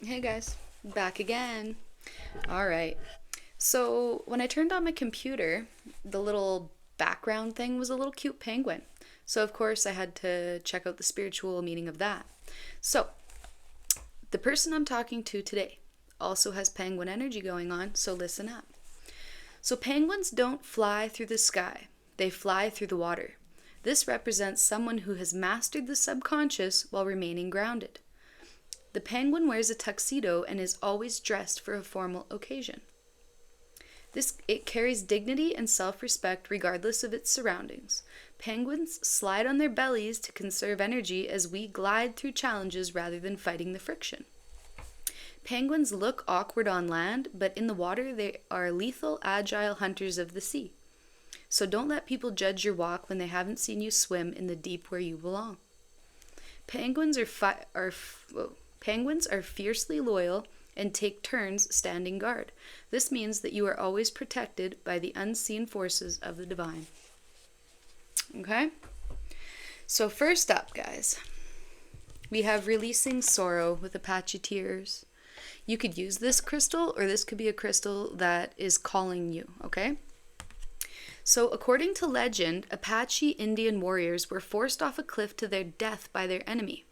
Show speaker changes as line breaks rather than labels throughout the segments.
Hey guys, back again. All right. So, when I turned on my computer, the little background thing was a little cute penguin. So, of course, I had to check out the spiritual meaning of that. So, the person I'm talking to today also has penguin energy going on, so listen up. So, penguins don't fly through the sky, they fly through the water. This represents someone who has mastered the subconscious while remaining grounded. The penguin wears a tuxedo and is always dressed for a formal occasion. It carries dignity and self-respect regardless of its surroundings. Penguins slide on their bellies to conserve energy as we glide through challenges rather than fighting the friction. Penguins look awkward on land, but in the water they are lethal, agile hunters of the sea. So don't let people judge your walk when they haven't seen you swim in the deep where you belong. Penguins Penguins are fiercely loyal and take turns standing guard. This means that you are always protected by the unseen forces of the divine. Okay? So first up, guys, we have releasing sorrow with Apache tears. You could use this crystal, or this could be a crystal that is calling you, okay? So, according to legend, Apache Indian warriors were forced off a cliff to their death by their enemy.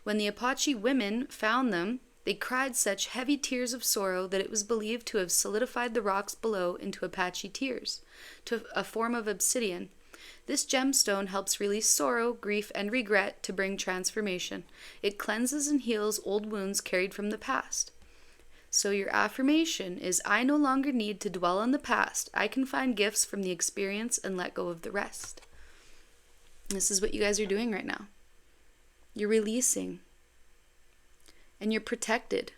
When the Apache women found them, they cried such heavy tears of sorrow that it was believed to have solidified the rocks below into Apache tears, to a form of obsidian. This gemstone helps release sorrow, grief, and regret to bring transformation. It cleanses and heals old wounds carried from the past. So your affirmation is, I no longer need to dwell on the past. I can find gifts from the experience and let go of the rest. This is what you guys are doing right now. You're releasing. And you're protected.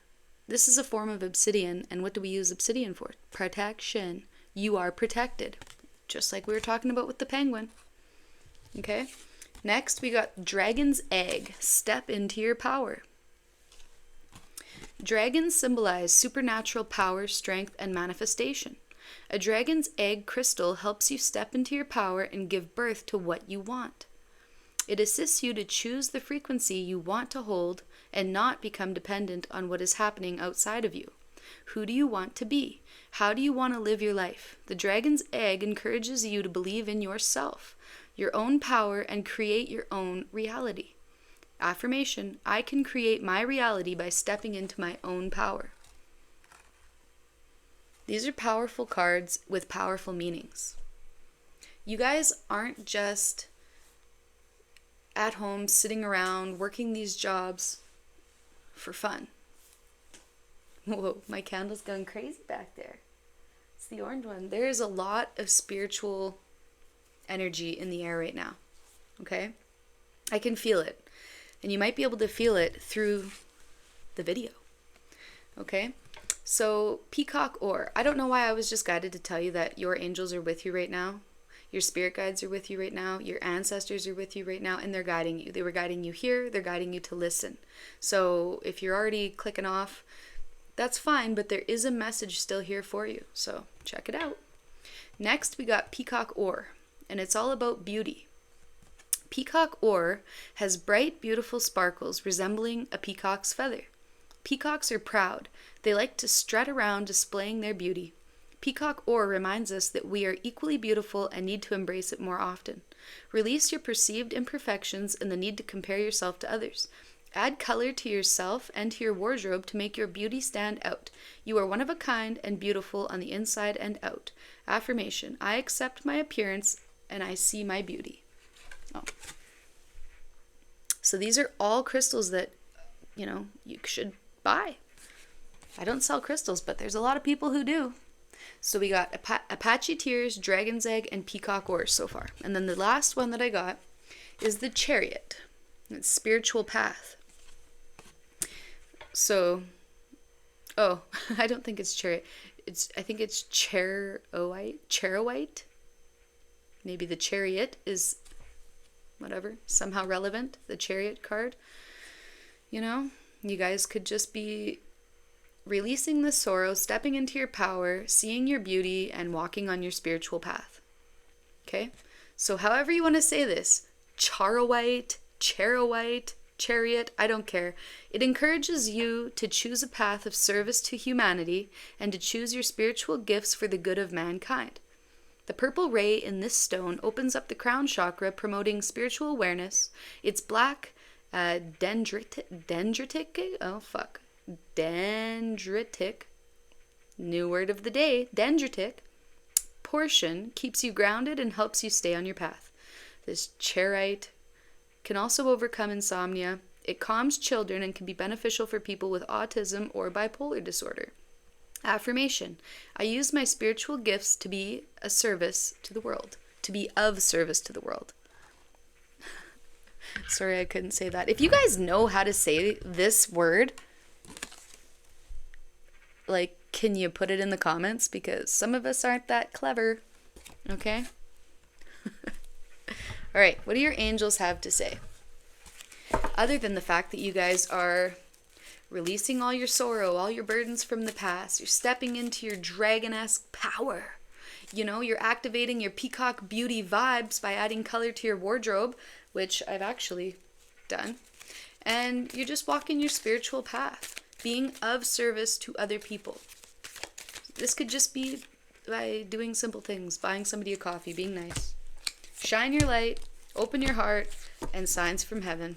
This is a form of obsidian, and what do we use obsidian for? Protection. You are protected. Just like we were talking about with the penguin. Okay? Next, we got dragon's egg. Step into your power. Dragons symbolize supernatural power, strength, and manifestation. A dragon's egg crystal helps you step into your power and give birth to what you want. It assists you to choose the frequency you want to hold and not become dependent on what is happening outside of you. Who do you want to be? How do you want to live your life? The dragon's egg encourages you to believe in yourself, your own power, and create your own reality. Affirmation, I can create my reality by stepping into my own power. These are powerful cards with powerful meanings. You guys aren't just at home sitting around working these jobs for fun. Whoa, my candle's going crazy back there. It's the orange one. There is a lot of spiritual energy in the air right now. Okay? I can feel it. And you might be able to feel it through the video. Okay? So, peacock ore. I don't know why I was just guided to tell you that your angels are with you right now. Your spirit guides are with you right now. Your ancestors are with you right now, and they're guiding you. They were guiding you here. They're guiding you to listen. So, if you're already clicking off, that's fine, but there is a message still here for you. So, check it out. Next, we got peacock ore, and it's all about beauty. Peacock ore has bright, beautiful sparkles resembling a peacock's feather. Peacocks are proud. They like to strut around displaying their beauty. Peacock ore reminds us that we are equally beautiful and need to embrace it more often. Release your perceived imperfections and the need to compare yourself to others. Add color to yourself and to your wardrobe to make your beauty stand out. You are one of a kind and beautiful on the inside and out. Affirmation, I accept my appearance and I see my beauty. Oh. So these are all crystals that, you should buy. I don't sell crystals, but there's a lot of people who do. So we got Apache Tears, Dragon's Egg, and Peacock Ore so far. And then the last one that I got is the Chariot. It's Spiritual Path. So, I don't think it's Chariot. I think it's Charoite. Maybe the Chariot is whatever, somehow relevant, the Chariot card. You guys could just be releasing the sorrow, stepping into your power, seeing your beauty, and walking on your spiritual path. Okay? So however you want to say this, Charoite, chariot, I don't care. It encourages you to choose a path of service to humanity and to choose your spiritual gifts for the good of mankind. The purple ray in this stone opens up the crown chakra, promoting spiritual awareness. It's black dendritic, new word of the day, dendritic portion keeps you grounded and helps you stay on your path. This charoite can also overcome insomnia. It calms children and can be beneficial for people with autism or bipolar disorder. Affirmation: I use my spiritual gifts to be a service to the world. To be of service to the world. Sorry, I couldn't say that. If you guys know how to say this word, like, can you put it in the comments? Because some of us aren't that clever. Okay? All right, what do your angels have to say? Other than the fact that you guys are releasing all your sorrow, all your burdens from the past, you're stepping into your dragon-esque power. You know, you're activating your peacock beauty vibes by adding color to your wardrobe, which I've actually done. And you're just walking your spiritual path, being of service to other people. This could just be by doing simple things, buying somebody a coffee, being nice. Shine your light, open your heart, and signs from heaven.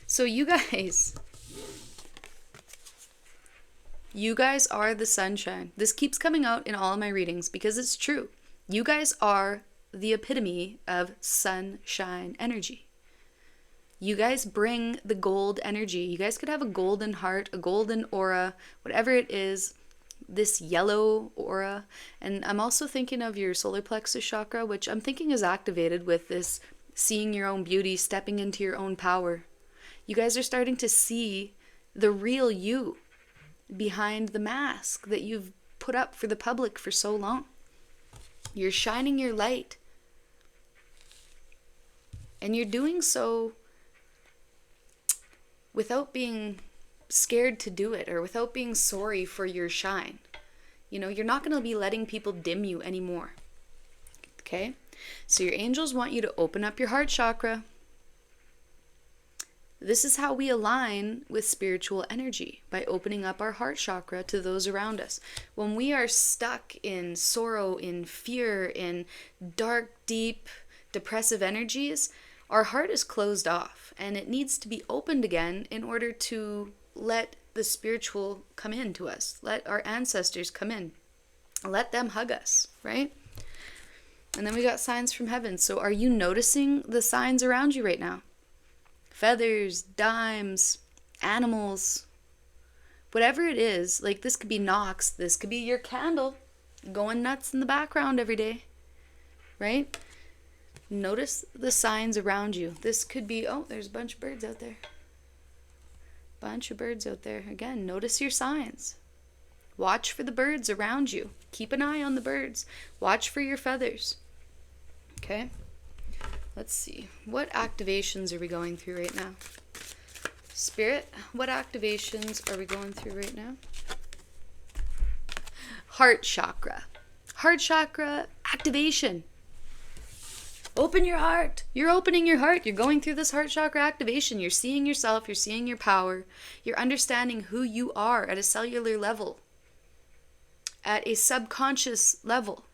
So you guys are the sunshine. This keeps coming out in all of my readings because it's true. You guys are the epitome of sunshine energy. You guys bring the gold energy. You guys could have a golden heart, a golden aura, whatever it is, this yellow aura. And I'm also thinking of your solar plexus chakra, which I'm thinking is activated with this seeing your own beauty, stepping into your own power. You guys are starting to see the real you behind the mask that you've put up for the public for so long. You're shining your light. And you're doing so without being scared to do it or without being sorry for your shine. You know, you're not going to be letting people dim you anymore. Okay? So your angels want you to open up your heart chakra. This is how we align with spiritual energy, by opening up our heart chakra to those around us. When we are stuck in sorrow, in fear, in dark, deep, depressive energies, our heart is closed off and it needs to be opened again in order to let the spiritual come in to us. Let our ancestors come in. Let them hug us, right? And then we got signs from heaven. So are you noticing the signs around you right now? Feathers, dimes, animals, whatever it is. Like, this could be knocks. This could be your candle going nuts in the background every day, right? Notice the signs around you. This could be, oh, there's a bunch of birds out there. Bunch of birds out there. Again, notice your signs. Watch for the birds around you. Keep an eye on the birds. Watch for your feathers. Okay? Let's see. What activations are we going through right now? Spirit, what activations are we going through right now? Heart chakra. Heart chakra activation. Open your heart. You're opening your heart. You're going through this heart chakra activation. You're seeing yourself. You're seeing your power. You're understanding who you are at a cellular level, at a subconscious level.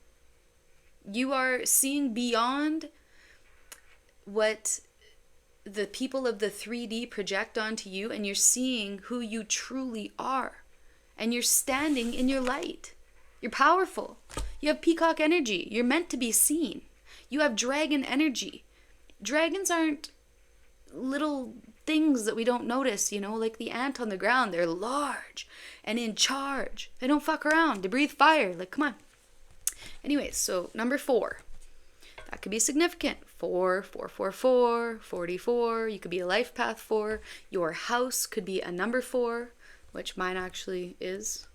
You are seeing beyond what the people of the 3D project onto you, and you're seeing who you truly are. And you're standing in your light. You're powerful. You have peacock energy. You're meant to be seen. You have dragon energy. Dragons aren't little things that we don't notice, you know, like the ant on the ground. They're large and in charge. They don't fuck around. They breathe fire. Like, come on. Anyways, so number 4. That could be significant. 4, 4, 4, 4, 44. You could be a life path 4. Your house could be a number 4, which mine actually is.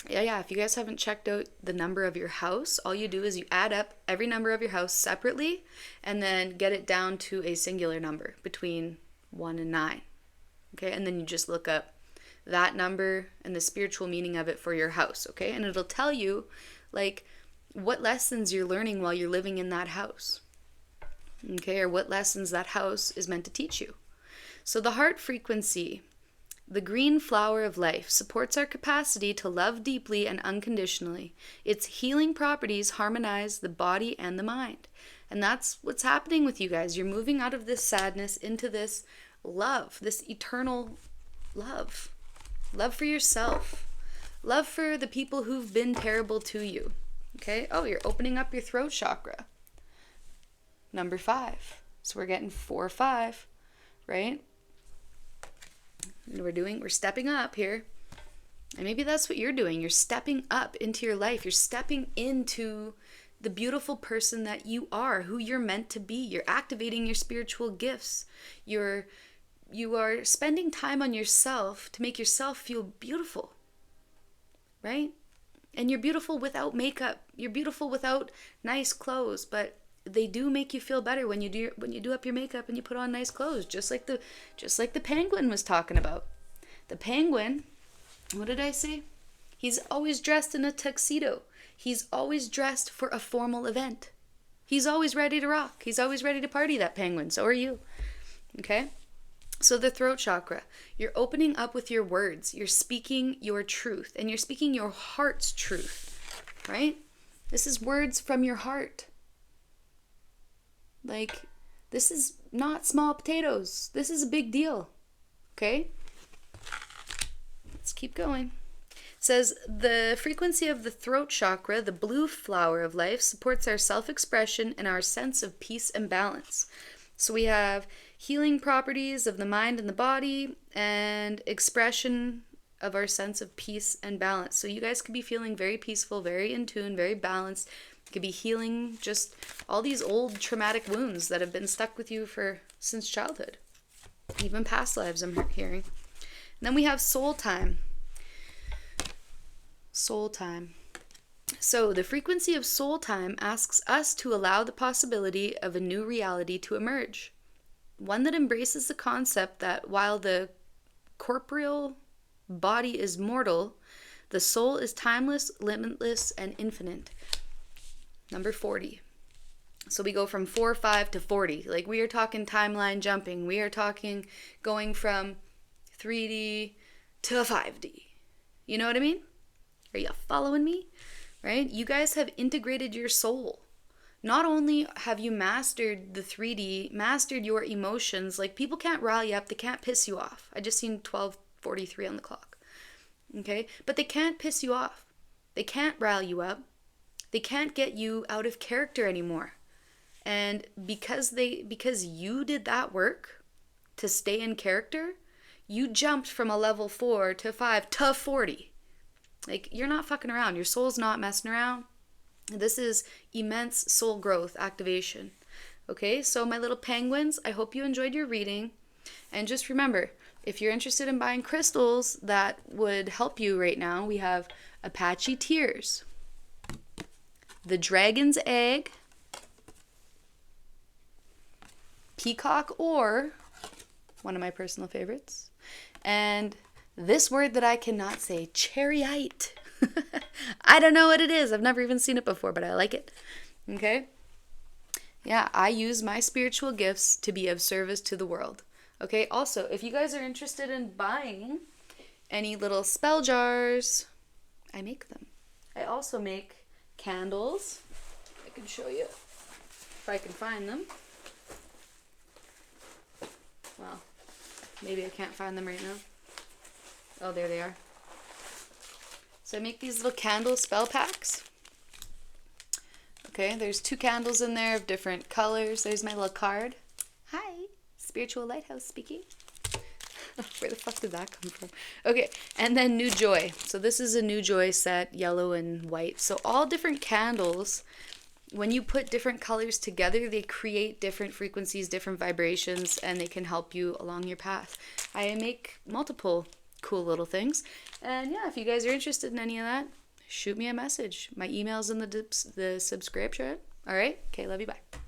Yeah, if you guys haven't checked out the number of your house, all you do is you add up every number of your house separately and then get it down to a singular number between 1 and 9. Okay, and then you just look up that number and the spiritual meaning of it for your house, okay? And it'll tell you, like, what lessons you're learning while you're living in that house. okay, or what lessons that house is meant to teach you. So the heart frequency, the green flower of life, supports our capacity to love deeply and unconditionally. Its healing properties harmonize the body and the mind. And that's what's happening with you guys. You're moving out of this sadness into this love, this eternal love. Love for yourself. Love for the people who've been terrible to you. Okay? Oh, you're opening up your throat chakra. Number 5. So we're getting 4, 5, right? And we're stepping up here. And maybe that's what you're doing. You're stepping up into your life. You're stepping into the beautiful person that you are, who you're meant to be. You're activating your spiritual gifts. You are spending time on yourself to make yourself feel beautiful, right? And you're beautiful without makeup. You're beautiful without nice clothes, but they do make you feel better when you do up your makeup and you put on nice clothes, just like the penguin was talking about. The penguin, what did I say? He's always dressed in a tuxedo. He's always dressed for a formal event. He's always ready to rock. He's always ready to party, that penguin. So are you. Okay? So the throat chakra, you're opening up with your words. You're speaking your truth, and you're speaking your heart's truth, right? This is words from your heart. Like, this is not small potatoes. This is a big deal. Okay? Let's keep going. It says, the frequency of the throat chakra, the blue flower of life, supports our self-expression and our sense of peace and balance. So we have healing properties of the mind and the body, and expression of our sense of peace and balance. So you guys could be feeling very peaceful, very in tune, very balanced. You could be healing just all these old traumatic wounds that have been stuck with you since childhood. Even past lives, I'm hearing. And then we have soul time. Soul time. So the frequency of soul time asks us to allow the possibility of a new reality to emerge. One that embraces the concept that while the corporeal body is mortal, the soul is timeless, limitless, and infinite. Number 40. So we go from 4, 5 to 40. Like, we are talking timeline jumping. We are talking going from 3D to 5D. You know what I mean? Are you following me? Right? You guys have integrated your soul. Not only have you mastered the 3D, mastered your emotions, like, people can't rile you up, they can't piss you off. I just seen 12:43 on the clock. Okay? But they can't piss you off. They can't rile you up. They can't get you out of character anymore. And because you did that work to stay in character, you jumped from a level 4 to 5 to 40. Like, you're not fucking around. Your soul's not messing around. This is immense soul growth activation. Okay, so my little penguins, I hope you enjoyed your reading. And just remember, if you're interested in buying crystals that would help you right now, we have Apache Tears, the Dragon's Egg, Peacock Ore, one of my personal favorites, and this word that I cannot say, Cherryite. I don't know what it is. I've never even seen it before, but I like it. Okay? Yeah, I use my spiritual gifts to be of service to the world. Okay? Also, if you guys are interested in buying any little spell jars, I make them. I also make candles. I can show you if I can find them. Well, maybe I can't find them right now. Oh, there they are. So I make these little candle spell packs. Okay, there's 2 candles in there of different colors. There's my little card. Hi, Spiritual Lighthouse speaking. Where the fuck did that come from? Okay, and then New Joy. So this is a New Joy set, yellow and white. So all different candles, when you put different colors together, they create different frequencies, different vibrations, and they can help you along your path. I make multiple cool little things. And yeah, if you guys are interested in any of that, shoot me a message. My email's in the subscription. All right? Okay, love you, bye.